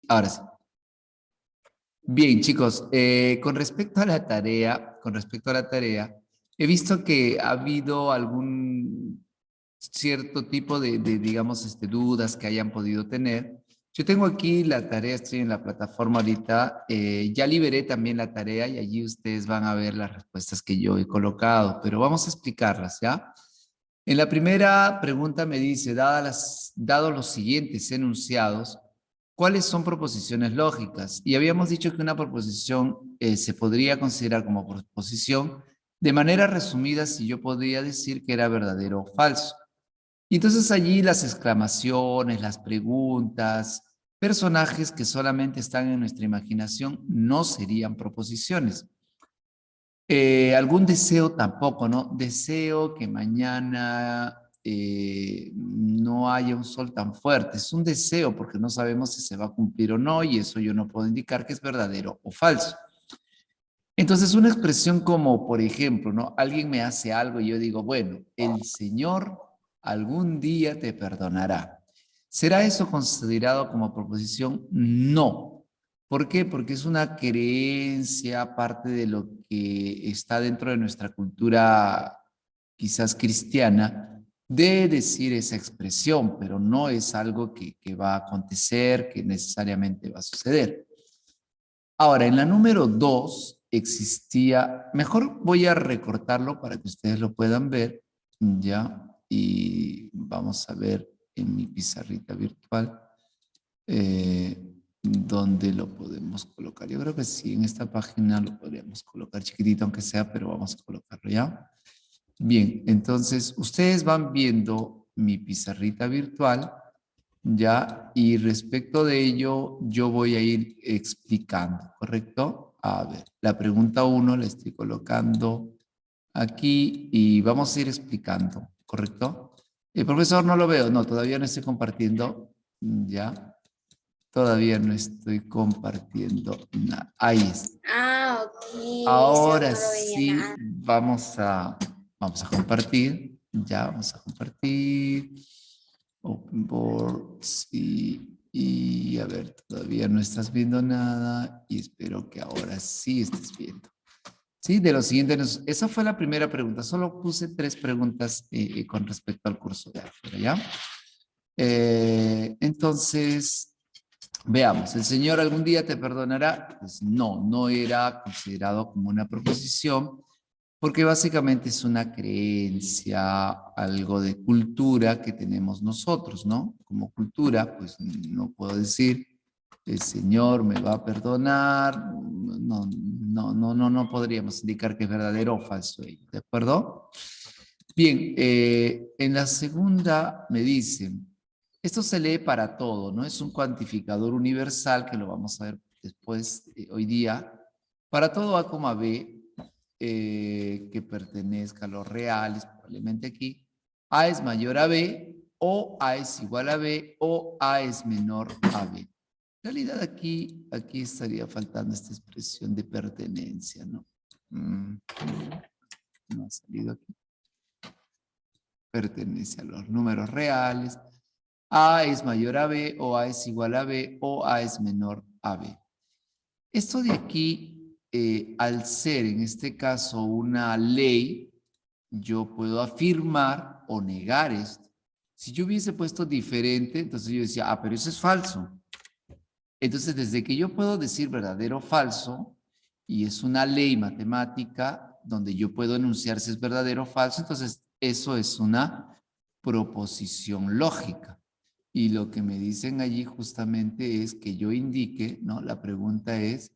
Ahora sí. Bien, chicos, con respecto a la tarea, he visto que ha habido algún cierto tipo de, digamos, dudas que hayan podido tener. Yo tengo aquí la tarea, estoy en la plataforma ahorita, ya liberé también la tarea y allí ustedes van a ver las respuestas que yo he colocado, pero vamos a explicarlas, ¿ya? En la primera pregunta me dice, dados los siguientes enunciados, ¿cuáles son proposiciones lógicas? Y habíamos dicho que una proposición se podría considerar como proposición. De manera resumida, si yo podría decir que era verdadero o falso. Y entonces allí las exclamaciones, las preguntas, personajes que solamente están en nuestra imaginación no serían proposiciones. Algún deseo tampoco, ¿no? Deseo que mañana no haya un sol tan fuerte. Es un deseo porque no sabemos si se va a cumplir o no y eso yo no puedo indicar que es verdadero o falso. Entonces, una expresión como, por ejemplo, ¿no? Alguien me hace algo y yo digo, bueno, el Señor algún día te perdonará. ¿Será eso considerado como proposición? No. ¿Por qué? Porque es una creencia, parte de lo que está dentro de nuestra cultura, quizás cristiana, de decir esa expresión, pero no es algo que va a acontecer, que necesariamente va a suceder. Ahora, en la número 2 existía, mejor voy a recortarlo para que ustedes lo puedan ver, ya, y vamos a ver en mi pizarrita virtual dónde lo podemos colocar. Yo creo que sí, en esta página lo podríamos colocar chiquitito, aunque sea, pero vamos a colocarlo ya. Bien, entonces ustedes van viendo mi pizarrita virtual. ¿Ya? Y respecto de ello, yo voy a ir explicando, ¿correcto? A ver, la pregunta uno la estoy colocando aquí y vamos a ir explicando, ¿correcto? El profesor no lo veo, no, todavía no estoy compartiendo, ¿ya? Todavía no estoy compartiendo nada. Ahí está. Ah, ok. Ese Ahora no lo veía sí, nada. vamos a compartir, ya, vamos a compartir. Open board, sí. Y a ver, todavía no estás viendo nada y espero que ahora sí estés viendo. Sí, de lo siguiente, esa fue la primera pregunta. Solo puse 3 preguntas con respecto al curso de afuera, ¿ya? Entonces, veamos, ¿el Señor algún día te perdonará? Pues no, no era considerado como una proposición, porque básicamente es una creencia, algo de cultura que tenemos nosotros, ¿no? Como cultura, pues no puedo decir, el Señor me va a perdonar, no, no, no, no, no podríamos indicar que es verdadero o falso ello, ¿de acuerdo? Bien, en la segunda me dicen, esto se lee para todo, ¿no? Es un cuantificador universal que lo vamos a ver después, hoy día. Para todo A, B, que pertenezca a los reales, probablemente aquí, A es mayor a B, o A es igual a B, o A es menor a B. En realidad aquí estaría faltando esta expresión de pertenencia, ¿no? No ha salido aquí. Pertenece a los números reales. A es mayor a B, o A es igual a B, o A es menor a B. Esto de aquí, al ser en este caso una ley, yo puedo afirmar o negar esto. Si yo hubiese puesto diferente, entonces yo decía, pero eso es falso. Entonces, desde que yo puedo decir verdadero o falso, y es una ley matemática donde yo puedo enunciar si es verdadero o falso, entonces eso es una proposición lógica. Y lo que me dicen allí justamente es que yo indique, ¿no? La pregunta es,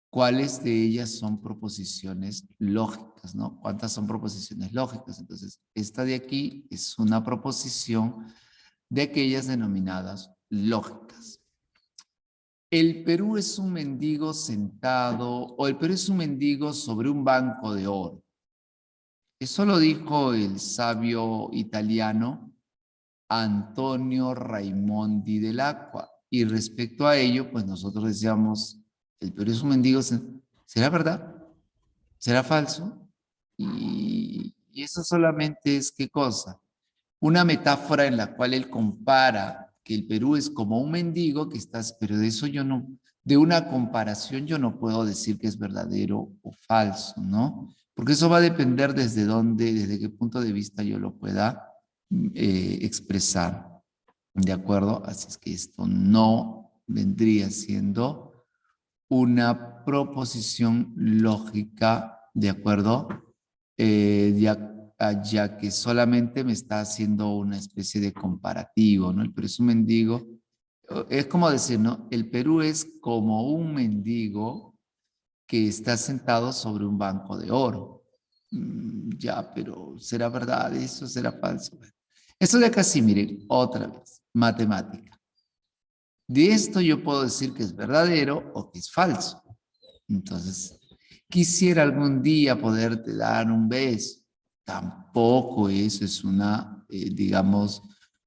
¿cuáles de ellas son proposiciones lógicas, ¿no? ¿Cuántas son proposiciones lógicas? Entonces, esta de aquí es una proposición de aquellas denominadas lógicas. El Perú es un mendigo sentado, o el Perú es un mendigo sobre un banco de oro. Eso lo dijo el sabio italiano Antonio Raimondi dell'Acqua. Y respecto a ello, pues nosotros decíamos, el Perú es un mendigo, ¿será verdad? ¿Será falso? Y eso solamente es, ¿qué cosa? Una metáfora en la cual él compara que el Perú es como un mendigo que estás, pero de eso yo no, de una comparación yo no puedo decir que es verdadero o falso, ¿no? Porque eso va a depender desde dónde, desde qué punto de vista yo lo pueda expresar, ¿de acuerdo? Así es que esto no vendría siendo una proposición lógica, ¿de acuerdo? Ya que solamente me está haciendo una especie de comparativo, ¿no? El Perú es un mendigo. Es como decir, ¿no? El Perú es como un mendigo que está sentado sobre un banco de oro. Ya, pero ¿será verdad eso? ¿Será falso? Esto de acá sí, miren, otra vez, matemática. De esto yo puedo decir que es verdadero o que es falso. Entonces, quisiera algún día poderte dar un beso. Tampoco eso es una, digamos,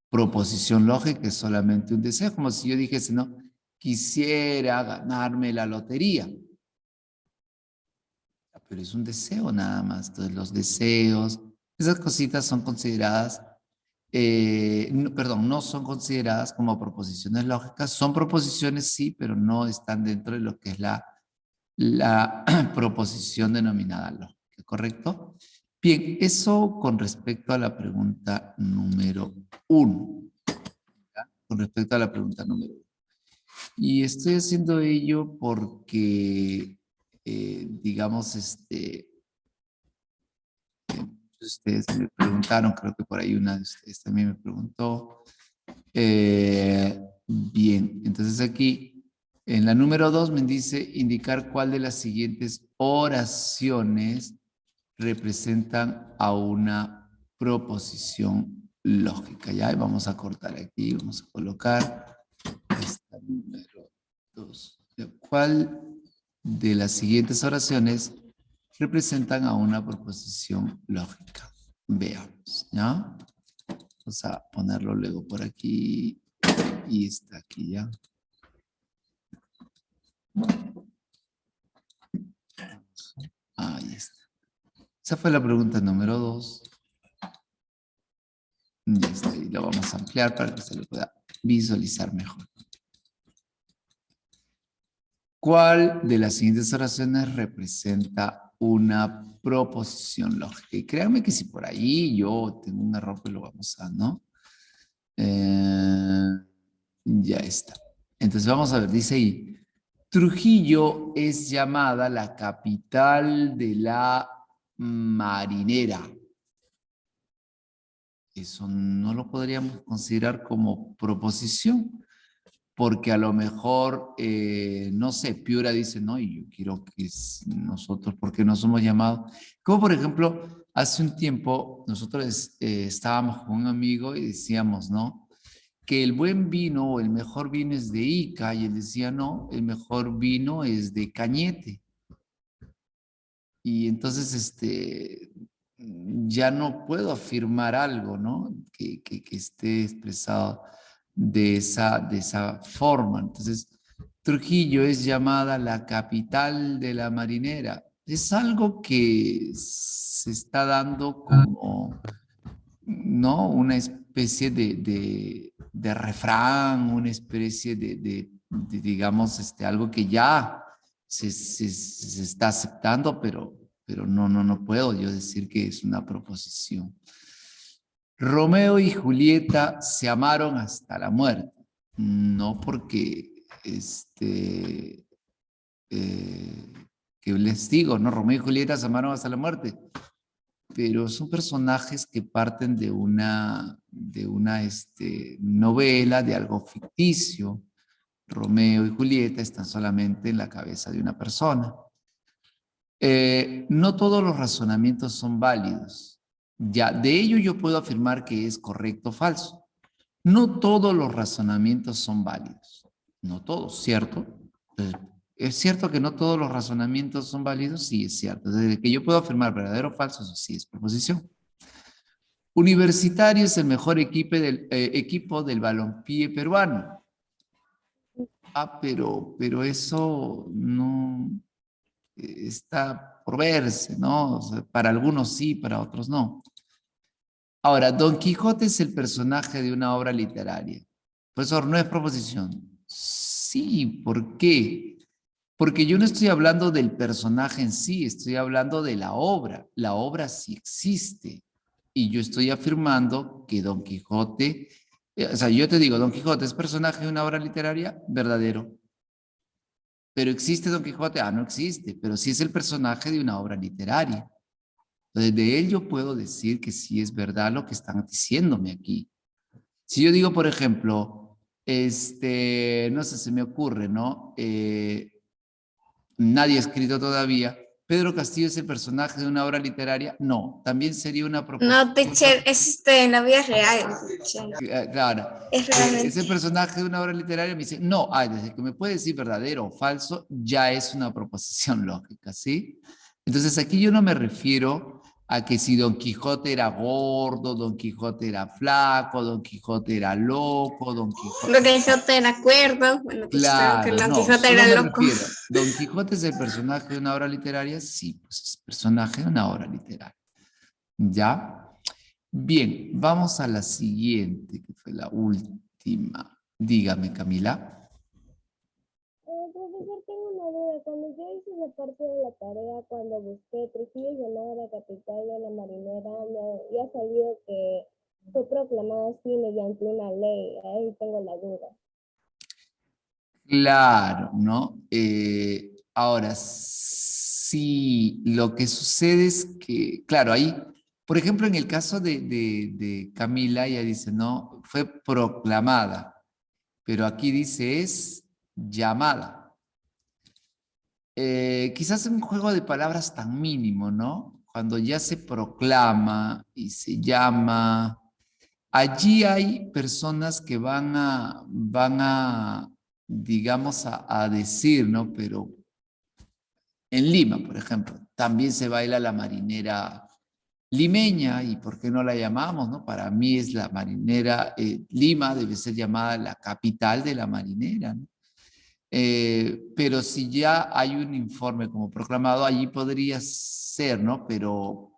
proposición lógica, es solamente un deseo, como si yo dijese, no, quisiera ganarme la lotería. Pero es un deseo nada más. Entonces, los deseos, esas cositas son consideradas, no, perdón, no son consideradas como proposiciones lógicas. Son proposiciones, sí, pero no están dentro de lo que es la proposición denominada lógica, ¿correcto? Bien, eso con respecto a la pregunta número 1. Con respecto a la pregunta número 1. Y estoy haciendo ello porque, digamos, ustedes me preguntaron, creo que por ahí una de ustedes también me preguntó. Bien, entonces aquí en la número 2 me dice indicar cuál de las siguientes oraciones representan a una proposición lógica. Ya, y vamos a cortar aquí, vamos a colocar esta número 2. ¿Cuál de las siguientes oraciones representan a una proposición lógica? Veamos, ¿ya? Vamos a ponerlo luego por aquí y está aquí, ¿ya? Ahí está. Esa fue la pregunta número 2. Ya está, y lo vamos a ampliar para que se lo pueda visualizar mejor. ¿Cuál de las siguientes oraciones representa una proposición lógica? Y créanme que si por ahí yo tengo un error, pues lo vamos a, ¿no? Ya está. Entonces vamos a ver, dice ahí, Trujillo es llamada la capital de la marinera. Eso no lo podríamos considerar como proposición, porque a lo mejor, no sé, Piura dice, no, y yo quiero que nosotros, porque no somos llamados. Como por ejemplo, hace un tiempo nosotros estábamos con un amigo y decíamos, ¿no? Que el buen vino o el mejor vino es de Ica, y él decía, no, el mejor vino es de Cañete. Y entonces, ya no puedo afirmar algo, ¿no? Que esté expresado de esa forma. Entonces, Trujillo es llamada la capital de la marinera. Es algo que se está dando como, ¿no? Una especie de refrán, una especie digamos, algo que ya se está aceptando, pero no puedo yo decir que es una proposición. Romeo y Julieta se amaron hasta la muerte. No porque, que les digo, ¿no? Romeo y Julieta se amaron hasta la muerte, pero son personajes que parten de una novela, de algo ficticio. Romeo y Julieta están solamente en la cabeza de una persona. No todos los razonamientos son válidos. Ya, de ello yo puedo afirmar que es correcto o falso. No todos los razonamientos son válidos. No todos, ¿cierto? ¿Es cierto que no todos los razonamientos son válidos? Sí, es cierto. Desde que yo puedo afirmar verdadero o falso, eso sí es proposición. Universitario es el mejor equipo del balompié peruano. Pero eso no está por verse, ¿no? O sea, para algunos sí, para otros no. Ahora, Don Quijote es el personaje de una obra literaria. Profesor, no es proposición. Sí, ¿por qué? Porque yo no estoy hablando del personaje en sí, estoy hablando de la obra. La obra sí existe. Y yo estoy afirmando que Don Quijote, o sea, yo te digo, Don Quijote es personaje de una obra literaria, verdadero. Pero ¿existe Don Quijote? Ah, no existe, pero sí es el personaje de una obra literaria. Entonces, de él yo puedo decir que sí es verdad lo que están diciéndome aquí. Si yo digo, por ejemplo, no sé, se me ocurre, ¿no? Nadie ha escrito todavía. ¿Pedro Castillo es el personaje de una obra literaria? No, también sería una No, proposición. teacher, es en la vida real, teacher. Claro, Es ¿es realmente. el personaje de una obra literaria? Me dice, no, desde que me puede decir verdadero o falso, ya es una proposición lógica, ¿sí? Entonces aquí yo no me refiero a que si Don Quijote era gordo, Don Quijote era flaco, Don Quijote era loco, Don Quijote... Don Quijote era acuerdo. Bueno, teacher, sabemos que Claro, Don no, Quijote solo era me loco. refiero. ¿Don Quijote es el personaje de una obra literaria? Sí, pues es personaje de una obra literaria. ¿Ya? Bien, vamos a la siguiente, que fue la última. Dígame, Camila. Profesor, tengo una duda. Cuando yo hice la parte de la tarea, cuando busqué Trujillo llamada la capital de la marinera, y ha salido que fue proclamada así mediante una ley. Ahí tengo la duda. Claro, ¿no? Ahora, sí, lo que sucede es que, claro, ahí, por ejemplo, en el caso de Camila, ella dice, no, fue proclamada, pero aquí dice es llamada. Quizás un juego de palabras tan mínimo, ¿no? Cuando ya se proclama y se llama, allí hay personas que digamos, a decir, ¿no? Pero en Lima, por ejemplo, también se baila la marinera limeña, y ¿por qué no la llamamos, no? Para mí es la marinera, Lima debe ser llamada la capital de la marinera, ¿no? Pero si ya hay un informe como proclamado, allí podría ser, ¿no? Pero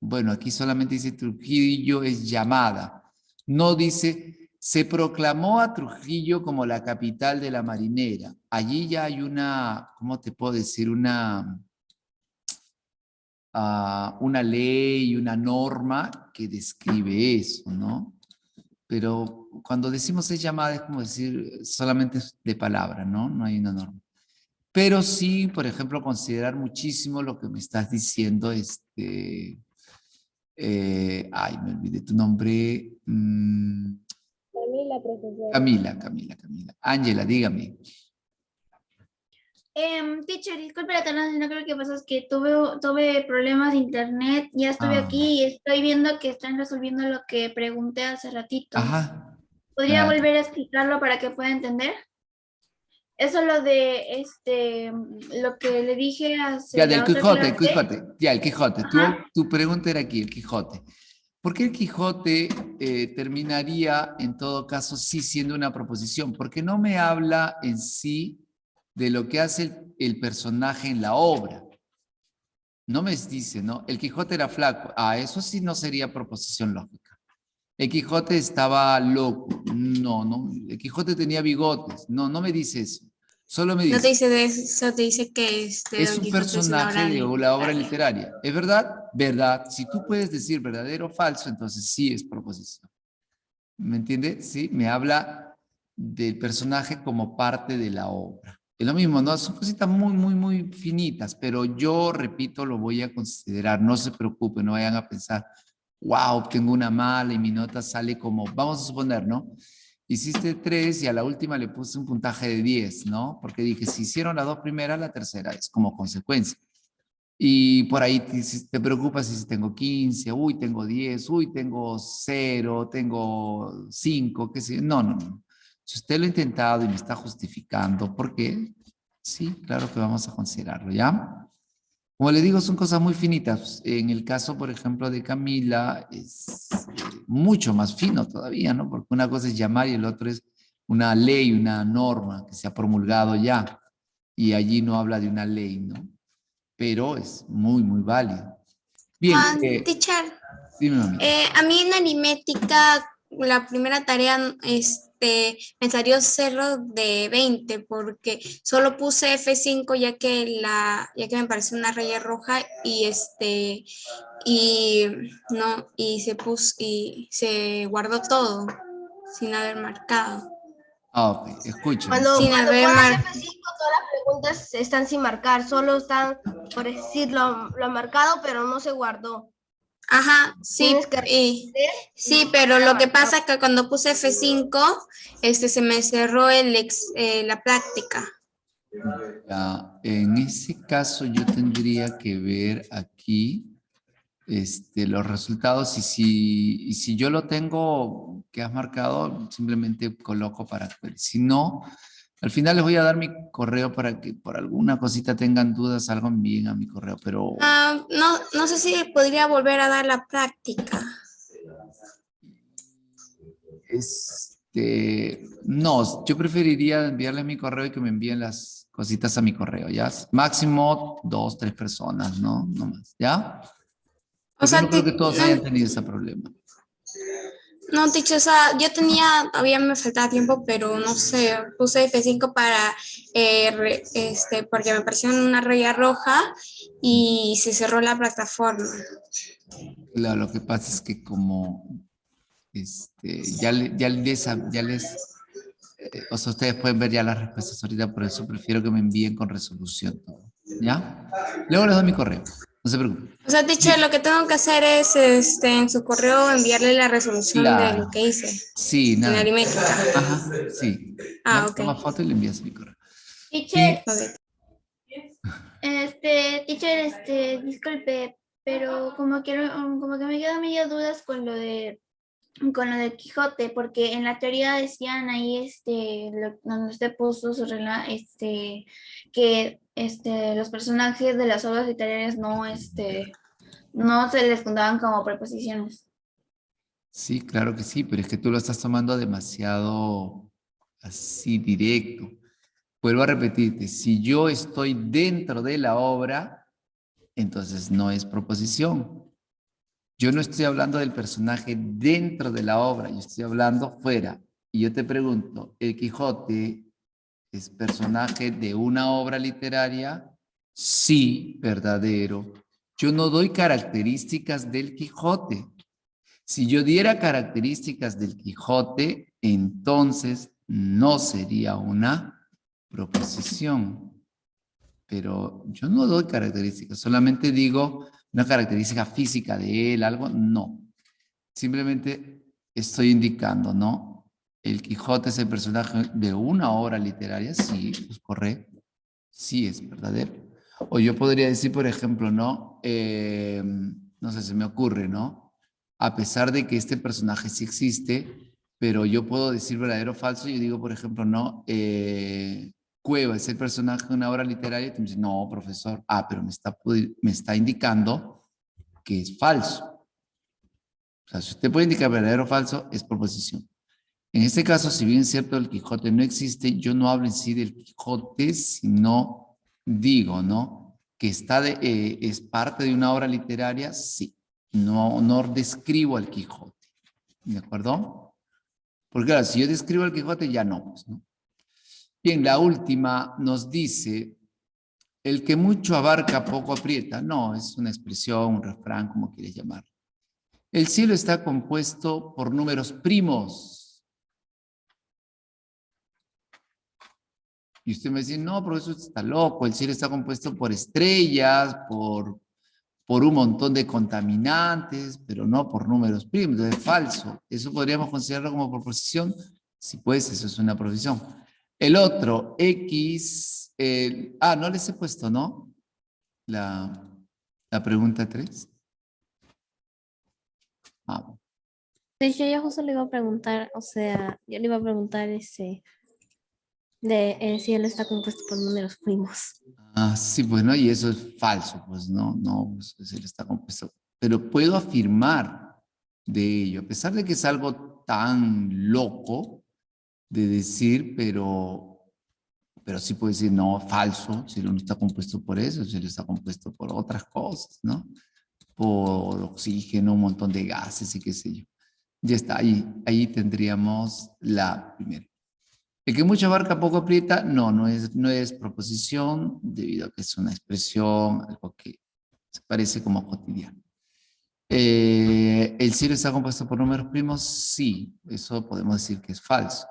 bueno, aquí solamente dice Trujillo es llamada. No dice, se proclamó a Trujillo como la capital de la marinera. Allí ya hay una, ¿cómo te puedo decir? Una ley, una norma que describe eso, ¿no? Pero cuando decimos es llamada es como decir solamente de palabra, ¿no? No hay una norma. Pero sí, por ejemplo, considerar muchísimo lo que me estás diciendo, ay, me olvidé tu nombre. Camila, profesora. Camila. Ángela, dígame. Teacher, disculpe la tardanza, no creo que pasa es que tuve problemas de internet, ya estuve Ah, aquí y estoy viendo que están resolviendo lo que pregunté hace ratito. ajá. ¿Podría Ah, volver a explicarlo para que pueda entender? Eso lo de lo que le dije hace ya, del la otra Quijote, el clase. Quijote. Ya, el Quijote. Ajá. Tu pregunta era aquí, el Quijote. ¿Por qué el Quijote terminaría en todo caso sí siendo una proposición? Porque no me habla en sí de lo que hace el personaje en la obra. No me dice, ¿no? El Quijote era flaco. Ah, eso sí no sería proposición lógica. El Quijote estaba loco. No, no. El Quijote tenía bigotes. No, no me dice eso. Solo me No te dice, dice de eso, te dice que es Don un Quijote es una personaje obra de la obra literaria. literaria. ¿Es verdad? Verdad. Si tú puedes decir verdadero o falso, entonces sí es proposición. ¿Me entiende? Sí, me habla del personaje como parte de la obra. Es lo mismo, ¿no? Son cositas muy finitas, pero yo, repito, lo voy a considerar. No se preocupen, no vayan a pensar, wow, tengo una mala y mi nota sale como, vamos a suponer, ¿no? Hiciste 3 y a la última le puse un puntaje de 10, ¿no? Porque dije, si hicieron las dos primeras, la tercera es como consecuencia. Y por ahí te preocupas si tengo 15, uy, tengo 10, uy, tengo 0, tengo 5, qué sé yo. No, no, no. Si usted lo ha intentado y me está justificando, ¿por qué? Sí, claro que vamos a considerarlo, ¿ya? Como le digo, son cosas muy finitas. En el caso, por ejemplo, de Camila, es mucho más fino todavía, ¿no? Porque una cosa es llamar y el otro es una ley, una norma que se ha promulgado ya. Y allí no habla de una ley, ¿no? Pero es muy válido. Bien, Teacher, dime, mamita. a mí en aritmética, la primera tarea, me salió 0 de 20 porque solo puse F5 ya que me pareció una raya roja y no, y se guardó todo sin haber marcado. Ah, ok, escúchame. Sin Cuando haber pones marcado. F5, todas las preguntas están sin marcar, solo están, por decir, lo marcado, pero no se guardó. Ajá, sí, Tienes que responder sí, y pero volver a lo que marcar. pasa es que cuando puse F5, se me cerró la práctica. Ya, en ese caso yo tendría que ver aquí los resultados y si yo lo tengo que has marcado, simplemente coloco para ver. Si no, al final les voy a dar mi correo para que por alguna cosita tengan dudas, algo envíen a mi correo, pero No sé si podría volver a dar la práctica. no, yo preferiría enviarles mi correo y que me envíen las cositas a mi correo, ¿ya? Máximo 2, 3 personas, ¿no? No más, ¿ya? O Porque sea, no creo que todos hayan tenido ese problema. no, teacher, o sea, yo todavía me faltaba tiempo, pero no sé, puse F5 porque me pareció una raya roja y se cerró la plataforma. Claro, lo que pasa es que como o sea, ustedes pueden ver ya las respuestas ahorita, por eso prefiero que me envíen con resolución todo, ¿ya? Luego les doy mi correo, no se preocupen. O sea, teacher, lo que tengo que hacer es, en su correo enviarle la resolución de Claro, lo que hice sí, en nada. aritmética. Ajá, sí. Ah, ¿No? ok. Toma foto y le envías mi correo. Teacher, Ok. teacher, disculpe, pero como que me quedan medio dudas con lo de Quijote, porque en la teoría decían ahí, donde usted puso su regla, que los personajes de las obras literarias no se les contaban como preposiciones. Sí, claro que sí, pero es que tú lo estás tomando demasiado así directo. Vuelvo a repetirte, si yo estoy dentro de la obra, entonces no es proposición. Yo no estoy hablando del personaje dentro de la obra, yo estoy hablando fuera. Y yo te pregunto, ¿el Quijote es personaje de una obra literaria? Sí, verdadero. Yo no doy características del Quijote. Si yo diera características del Quijote, entonces no sería una proposición. Pero yo no doy características, solamente digo una característica física de él, algo, no. Simplemente estoy indicando, ¿no? El Quijote es el personaje de una obra literaria, sí, es correcto, sí es verdadero. O yo podría decir, por ejemplo, ¿no? No sé, se me ocurre, ¿no? A pesar de que este personaje sí existe, pero yo puedo decir verdadero o falso, yo digo, por ejemplo, ¿no? Cueva es el personaje de una obra literaria, y tú me dices, no, profesor, pero me está indicando que es falso. O sea, si usted puede indicar verdadero o falso, es proposición. En este caso, si bien es cierto el Quijote no existe, yo no hablo en sí del Quijote, sino digo, ¿no? Que es parte de una obra literaria, sí. No describo al Quijote. ¿De acuerdo? Porque claro, si yo describo al Quijote, ya no, pues, ¿no? Bien, la última nos dice, el que mucho abarca, poco aprieta. No, es una expresión, un refrán, como quieres llamar. El cielo está compuesto por números primos. Y usted me dice, no, profesor, está loco, el cielo está compuesto por estrellas, por un montón de contaminantes, pero no por números primos. Entonces es falso. ¿Eso podríamos considerarlo como proposición? Sí, pues eso es una proposición. El otro, X, no les he puesto, ¿no? La pregunta 3. Sí, yo ya justo le iba a preguntar, o sea, yo le iba a preguntar de si él está compuesto por números primos. Sí, pues no, y eso es falso, pues no, pues, él está compuesto. Pero puedo afirmar de ello, a pesar de que es algo tan loco de decir, pero sí puedo decir, no, falso, si no está compuesto por eso, si está compuesto por otras cosas, ¿no? Por oxígeno, un montón de gases y qué sé yo. Ya está, ahí tendríamos la primera. El que mucho abarca, poco aprieta, no es proposición, debido a que es una expresión, algo que se parece como cotidiano. ¿El cielo está compuesto por números primos? Sí, eso podemos decir que es falso.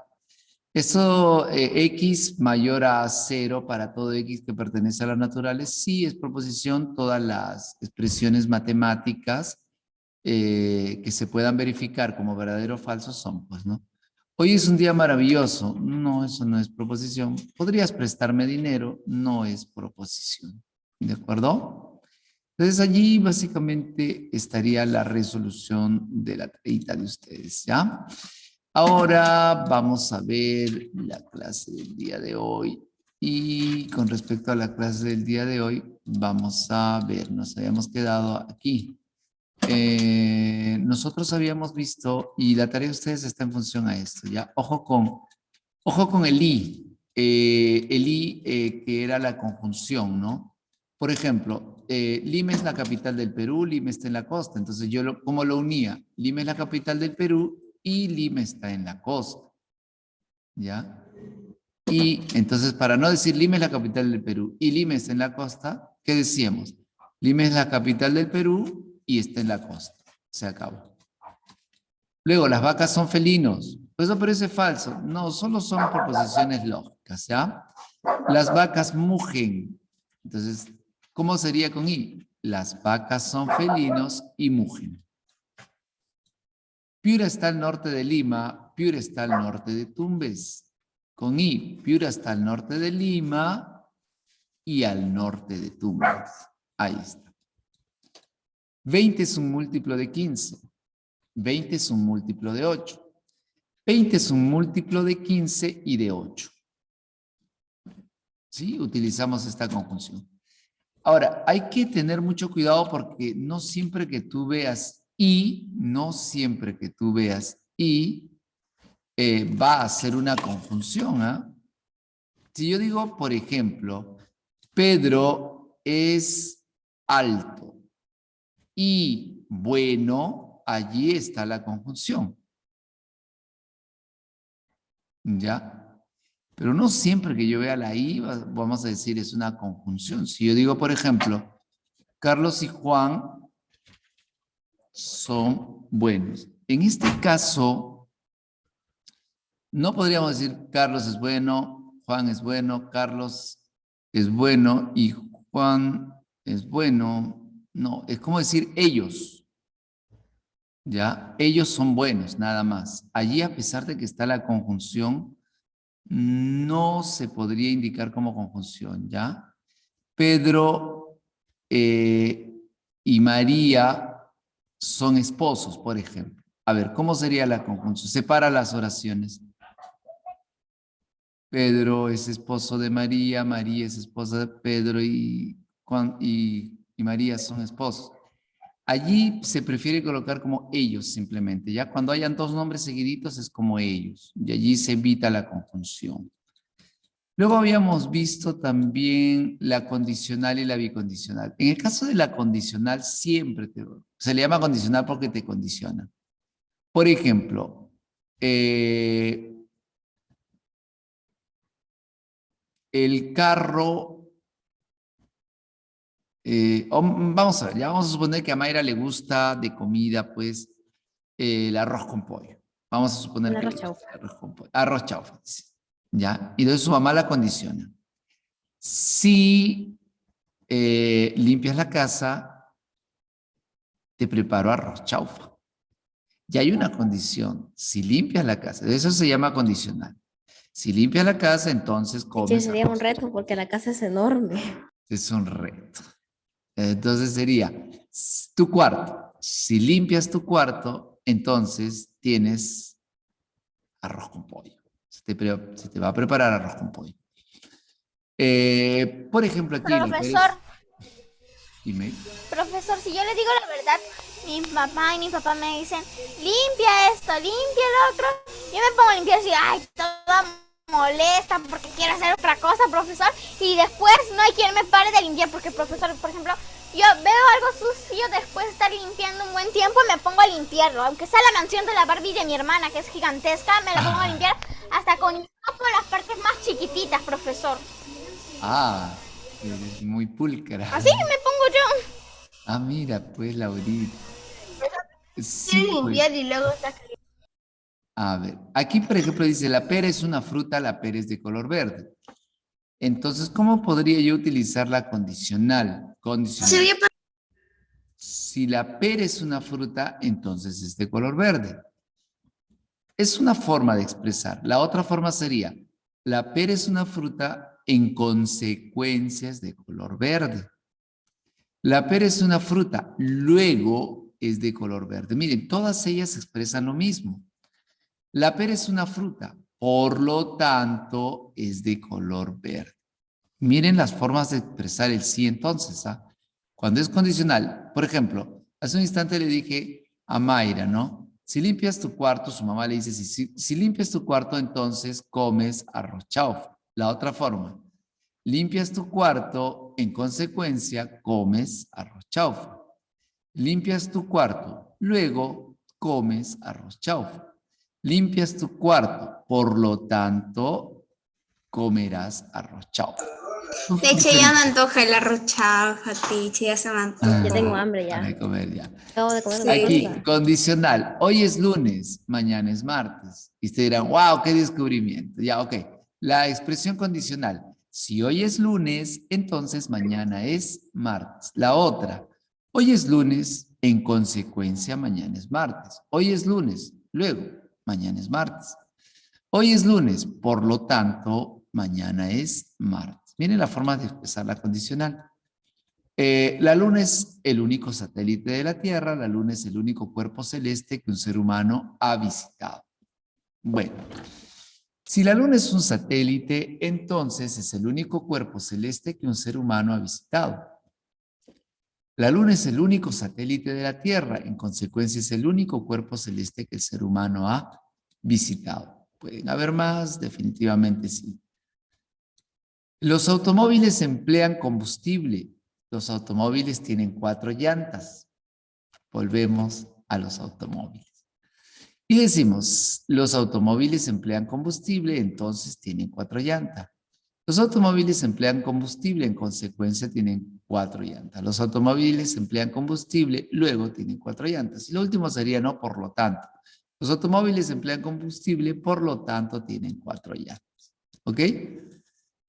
Eso, x mayor a 0 para todo x que pertenece a las naturales, sí es proposición. Todas las expresiones matemáticas que se puedan verificar como verdadero o falso son, pues, ¿no? Hoy es un día maravilloso. No, eso no es proposición. ¿Podrías prestarme dinero? No es proposición. ¿De acuerdo? Entonces allí básicamente estaría la resolución de la tareita de ustedes, ¿ya? Ahora vamos a ver la clase del día de hoy. Y con respecto a la clase del día de hoy, vamos a ver, nos habíamos quedado aquí. Nosotros habíamos visto, y la tarea de ustedes está en función a esto, ¿ya? Ojo con el i. El i que era la conjunción, ¿no? Por ejemplo, Lima es la capital del Perú, Lima está en la costa. Entonces ¿cómo lo unía? Lima es la capital del Perú y Lima está en la costa, ¿ya? Y entonces, para no decir Lima es la capital del Perú y Lima está en la costa, ¿qué decíamos? Lima es la capital del Perú y está en la costa. Se acabó. Luego, las vacas son felinos. Pues eso parece falso. No, solo son proposiciones lógicas, ¿ya? Las vacas mugen. Entonces, ¿cómo sería con i? Las vacas son felinos y mugen. Piura está al norte de Lima, Piura está al norte de Tumbes. Con i, Piura está al norte de Lima y al norte de Tumbes. Ahí está. 20 es un múltiplo de 15. 20 es un múltiplo de 8. 20 es un múltiplo de 15 y de 8. ¿Sí? Utilizamos esta conjunción. Ahora, hay que tener mucho cuidado porque no siempre que tú veas i, va a ser una conjunción, ¿ah? Si yo digo, por ejemplo, Pedro es alto y bueno, allí está la conjunción. ¿Ya? Pero no siempre que yo vea la i, vamos a decir es una conjunción. Si yo digo, por ejemplo, Carlos y Juan son buenos. En este caso, no podríamos decir Carlos es bueno, Juan es bueno, Carlos es bueno y Juan es bueno. No, es como decir ellos. ¿Ya? Ellos son buenos, nada más. Allí, a pesar de que está la conjunción, no se podría indicar como conjunción, ¿ya? Pedro y María son esposos, por ejemplo. A ver, ¿cómo sería la conjunción? Separa las oraciones. Pedro es esposo de María, María es esposa de Pedro y María son esposos. Allí se prefiere colocar como ellos simplemente. Ya cuando hayan dos nombres seguiditos es como ellos. Y allí se evita la conjunción. Luego habíamos visto también la condicional y la bicondicional. En el caso de la condicional siempre se le llama condicional porque te condiciona. Por ejemplo, el carro... vamos a ver, ya vamos a suponer que a Mayra le gusta de comida, pues, el arroz con pollo. Vamos a suponer El que arroz le gusta chaufa. el arroz con pollo. Arroz chaufa, dice. ¿Ya? Y entonces su mamá la condiciona. Si limpias la casa, te preparo arroz chaufa. Y hay una condición. Si limpias la casa, eso se llama condicional. Si limpias la casa, entonces Sí, comes sería arroz un reto porque la casa es enorme. Es un reto. Entonces sería tu cuarto. Si limpias tu cuarto, entonces tienes arroz con pollo. Se te va a preparar arroz con pollo. Por ejemplo, aquí... Dime. Profesor, si yo le digo la verdad, mi mamá y mi papá me dicen, limpia esto, limpia el otro. Yo me pongo a limpiar así, ay, toda molesta porque quiero hacer otra cosa, profesor. Y después no hay quien me pare de limpiar porque, profesor, por ejemplo, yo veo algo sucio después de estar limpiando un buen tiempo y me pongo a limpiarlo. Aunque sea la mansión de la Barbie de mi hermana, que es gigantesca, me la pongo a limpiar hasta con las partes más chiquititas, profesor. Ah, eres muy pulcra. Así me pongo yo. Ah, mira, pues, Laurita. Sí, Quiero pues. limpiar y luego sacar. A ver, aquí, por ejemplo, dice, la pera es una fruta, la pera es de color verde. Entonces, ¿cómo podría yo utilizar la condicional? Condicional. Si la pera es una fruta, entonces es de color verde. Es una forma de expresar. La otra forma sería, la pera es una fruta en consecuencias de color verde. La pera es una fruta, luego es de color verde. Miren, todas ellas expresan lo mismo. La pera es una fruta, por lo tanto es de color verde. Miren las formas de expresar el sí entonces, ¿ah? Cuando es condicional, por ejemplo, hace un instante le dije a Mayra, ¿no? Si limpias tu cuarto, su mamá le dice, si limpias tu cuarto, entonces comes arroz chaufa. La otra forma, limpias tu cuarto, en consecuencia, comes arroz chaufa. Limpias tu cuarto, luego comes arroz chaufa. Limpias tu cuarto, por lo tanto, comerás arroz chaufa. De hecho, ya me antoja el arroz chaufa, Tichi, ya se me antoja. Ya tengo hambre ya. Para comer ya. Acabo de comer Sí. una Aquí, cosa. condicional. Hoy es lunes, mañana es martes. Y ustedes dirán, wow, qué descubrimiento. Ya, ok. La expresión condicional. Si hoy es lunes, entonces mañana es martes. La otra. Hoy es lunes, en consecuencia mañana es martes. Hoy es lunes, luego mañana es martes. Hoy es lunes, por lo tanto, mañana es martes. Miren la forma de expresar la condicional. La Luna es el único satélite de la Tierra, la Luna es el único cuerpo celeste que un ser humano ha visitado. Bueno, si la Luna es un satélite, entonces es el único cuerpo celeste que un ser humano ha visitado. La Luna es el único satélite de la Tierra, en consecuencia es el único cuerpo celeste que el ser humano ha visitado. ¿Pueden haber más? Definitivamente sí. Los automóviles emplean combustible. Los automóviles tienen 4 llantas. Volvemos a los automóviles. Y decimos, los automóviles emplean combustible, entonces tienen 4 llantas. Los automóviles emplean combustible, en consecuencia tienen 4 llantas. Los automóviles emplean combustible, luego tienen 4 llantas. Y lo último sería, no, por lo tanto. Los automóviles emplean combustible, por lo tanto tienen 4 llantas. ¿Ok?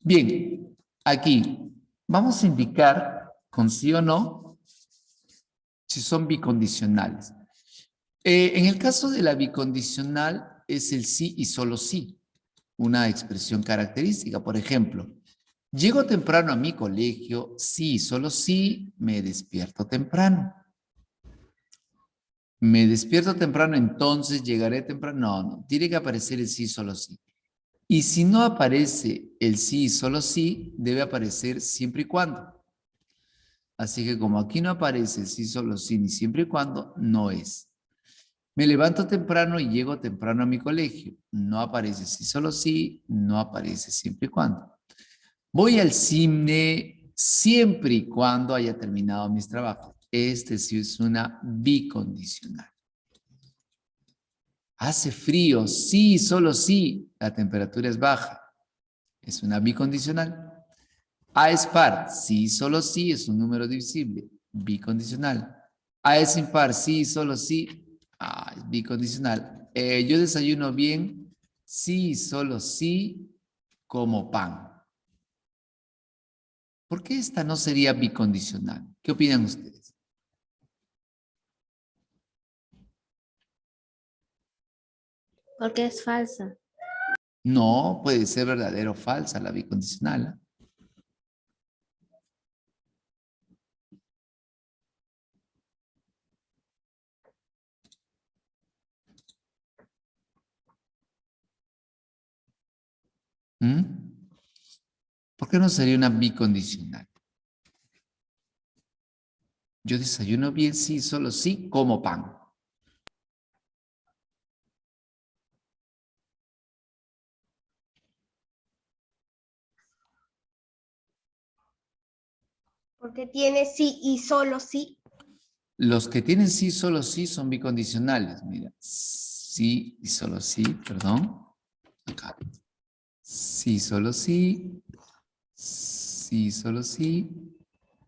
Bien, aquí vamos a indicar con sí o no si son bicondicionales. En el caso de la bicondicional es el sí y solo sí, una expresión característica. Por ejemplo, llego temprano a mi colegio, sí y solo sí, me despierto temprano. Me despierto temprano, entonces llegaré temprano. No, no, tiene que aparecer el sí y solo sí. Y si no aparece el sí y solo sí, debe aparecer siempre y cuando. Así que como aquí no aparece el sí, solo sí, ni siempre y cuando, no es. Me levanto temprano y llego temprano a mi colegio. No aparece sí, solo sí, no aparece siempre y cuando. Voy al cine siempre y cuando haya terminado mis trabajos. Este sí es una bicondicional. Hace frío, sí, solo sí, la temperatura es baja. Es una bicondicional. A es par, sí, solo sí, es un número divisible, bicondicional. A es impar, sí, solo sí, es bicondicional. Yo desayuno bien, sí, solo sí, como pan. ¿Por qué esta no sería bicondicional? ¿Qué opinan ustedes? Porque es falsa. No, puede ser verdadera o falsa la bicondicional. ¿Mm? ¿Por qué no sería una bicondicional? Yo desayuno bien, sí, solo sí, como pan. Porque tiene sí y solo sí. Los que tienen sí, solo sí son bicondicionales. Mira, sí y solo sí, perdón. Acá. Sí, solo sí. Sí, solo sí.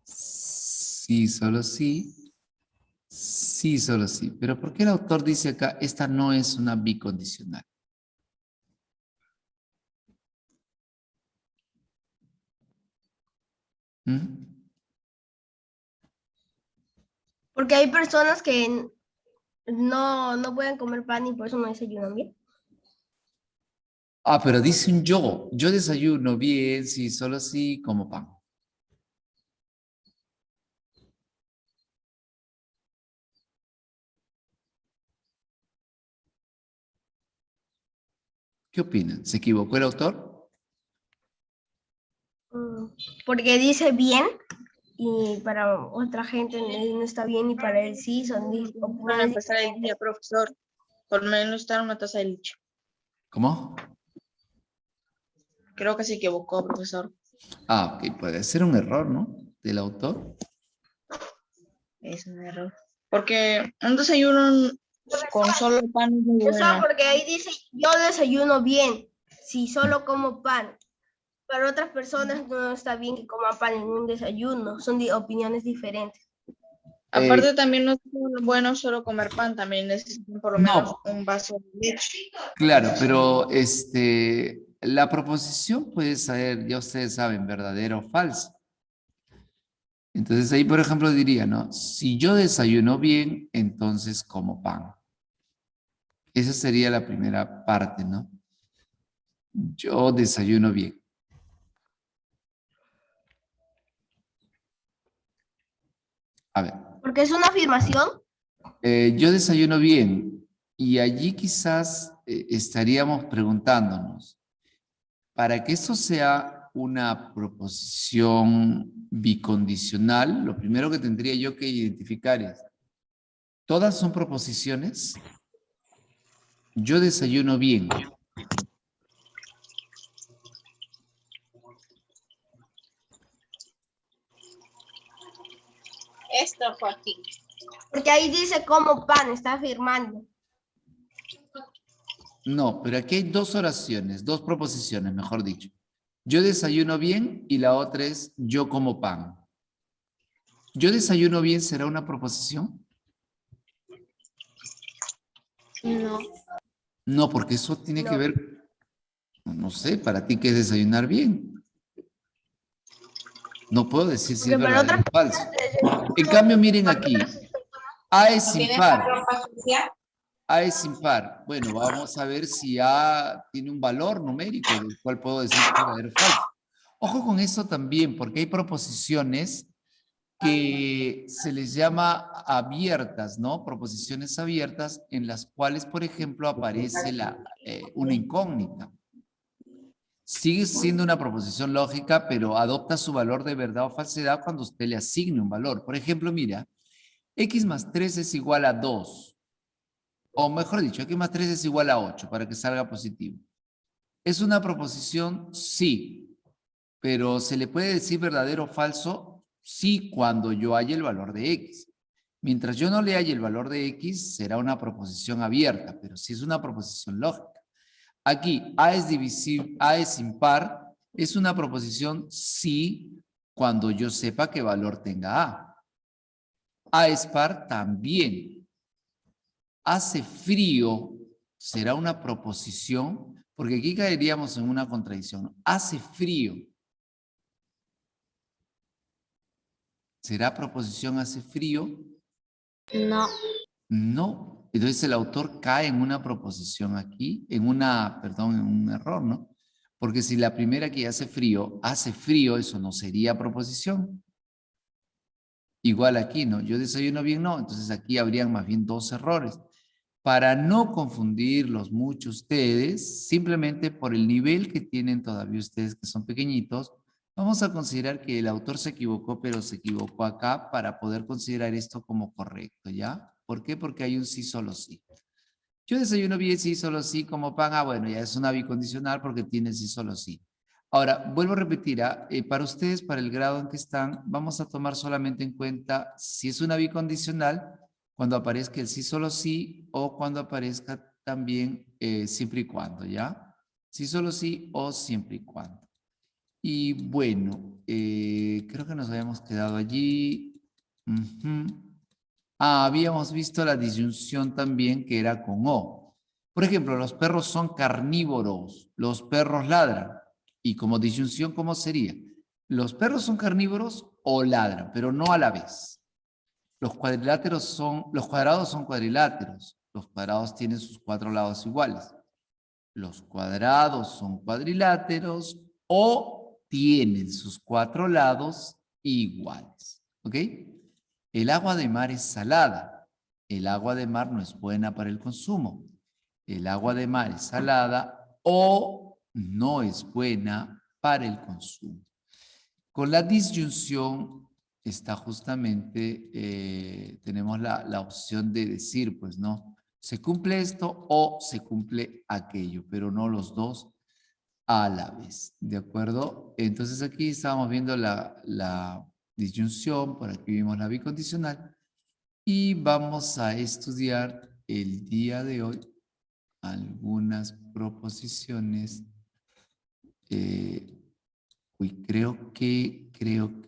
Sí, solo sí. Sí, solo sí. Pero ¿por qué el autor dice acá, esta no es una bicondicional? ¿Mm? Porque hay personas que no pueden comer pan y por eso no desayunan bien. Ah, pero dice un yo. Yo desayuno bien, sí, solo sí, como pan. ¿Qué opinan? ¿Se equivocó el autor? Porque dice bien y para otra gente no está bien y para él sí son Para opiniones empezar el día, profesor. Por lo menos está una taza de leche. ¿Cómo? Creo que se equivocó, profesor. Ah, ok, puede ser un error, ¿no? Del autor. Es un error. Porque un desayuno con solo pan es muy Eso bueno. porque ahí dice, yo desayuno bien, si solo como pan. Para otras personas no está bien que coman pan en un desayuno, son opiniones diferentes. Aparte también no es bueno solo comer pan, también necesitan por lo menos No, un vaso de leche. claro, pero la proposición puede ser, ya ustedes saben, verdadera o falsa. Entonces ahí, por ejemplo, diría, ¿no? Si yo desayuno bien, entonces como pan. Esa sería la primera parte, ¿no? Yo desayuno bien. A ver, Porque es una afirmación. yo desayuno bien y allí quizás estaríamos preguntándonos, para que esto sea una proposición bicondicional, lo primero que tendría yo que identificar es, ¿todas son proposiciones? Yo desayuno bien. Esto fue aquí. Porque ahí dice como pan, está afirmando. No, pero aquí hay dos oraciones, dos proposiciones, mejor dicho. Yo desayuno bien y la otra es yo como pan. ¿Yo desayuno bien será una proposición? No. No, porque eso tiene que No. ver, no sé, para ti qué es desayunar bien. No puedo decir si es Porque para verdadero otras o falso. En cambio, miren aquí. A es ¿Tienes impar. la ropa sucia? A es impar. Bueno, vamos a ver si A tiene un valor numérico del cual puedo decir que es verdadero o falso. Ojo con eso también, porque hay proposiciones que se les llama abiertas, ¿no? Proposiciones abiertas en las cuales, por ejemplo, aparece una incógnita. Sigue siendo una proposición lógica, pero adopta su valor de verdad o falsedad cuando usted le asigne un valor. Por ejemplo, mira, x más 3 es igual a 2. O mejor dicho, x más 3 es igual a 8 para que salga positivo. ¿Es una proposición? Sí. Pero ¿se le puede decir verdadero o falso? Sí, cuando yo haya el valor de x. Mientras yo no le haya el valor de x, será una proposición abierta, pero sí es una proposición lógica. Aquí, A es divisible, A es impar, es una proposición sí cuando yo sepa qué valor tenga A. A es par también. Hace frío, será una proposición, porque aquí caeríamos en una contradicción. Hace frío. ¿Será proposición hace frío? No. No. Entonces el autor cae en una proposición aquí, en un error, ¿no? Porque si la primera que hace frío, eso no sería proposición. Igual aquí, ¿no? Yo desayuno bien, no. Entonces aquí habrían más bien dos errores. Para no confundirlos mucho ustedes, simplemente por el nivel que tienen todavía ustedes que son pequeñitos, vamos a considerar que el autor se equivocó, pero se equivocó acá para poder considerar esto como correcto, ¿ya? ¿Por qué? Porque hay un sí, solo sí. Yo desayuno bien, sí, solo sí, como pan. Ah, bueno, ya es una bicondicional porque tiene sí, solo sí. Ahora, vuelvo a repetir, para ustedes, para el grado en que están, vamos a tomar solamente en cuenta si es una bicondicional, cuando aparezca el sí, solo sí, o cuando aparezca también siempre y cuando, ¿ya? Sí, solo sí, o siempre y cuando. Y bueno, creo que nos habíamos quedado allí. Habíamos visto la disyunción también que era con O. Por ejemplo, los perros son carnívoros, los perros ladran. Y como disyunción, ¿cómo sería? Los perros son carnívoros o ladran, pero no a la vez. Los cuadrados son cuadriláteros. Los cuadrados tienen sus 4 lados iguales. Los cuadrados son cuadriláteros o tienen sus 4 lados iguales. ¿Ok? El agua de mar es salada. El agua de mar no es buena para el consumo. El agua de mar es salada o no es buena para el consumo. Con la disyunción está justamente, tenemos la opción de decir, pues no, se cumple esto o se cumple aquello, pero no los dos a la vez, ¿de acuerdo? Entonces aquí estábamos viendo la disyunción, por aquí vimos la bicondicional y vamos a estudiar el día de hoy algunas proposiciones. Creo que